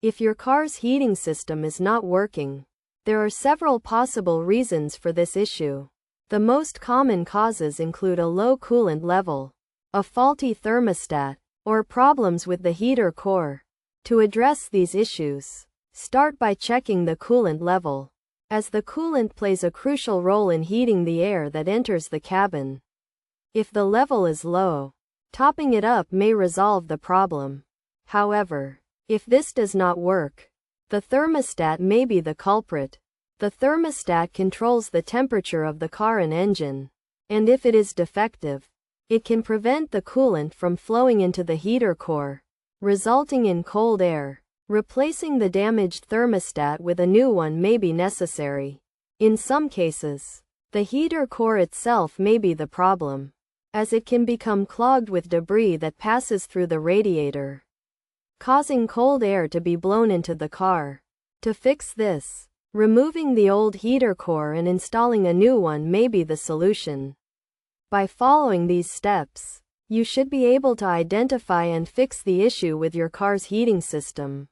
If your car's heating system is not working, there are several possible reasons for this issue. The most common causes include a low coolant level, a faulty thermostat, or problems with the heater core. To address these issues, start by checking the coolant level, as the coolant plays a crucial role in heating the air that enters the cabin. If the level is low, topping it up may resolve the problem. However, if this does not work, the thermostat may be the culprit. The thermostat controls the temperature of the car and engine, and if it is defective, it can prevent the coolant from flowing into the heater core, resulting in cold air. Replacing the damaged thermostat with a new one may be necessary. In some cases, the heater core itself may be the problem, as it can become clogged with debris that passes through the radiator, causing cold air to be blown into the car. To fix this, removing the old heater core and installing a new one may be the solution. By following these steps, you should be able to identify and fix the issue with your car's heating system.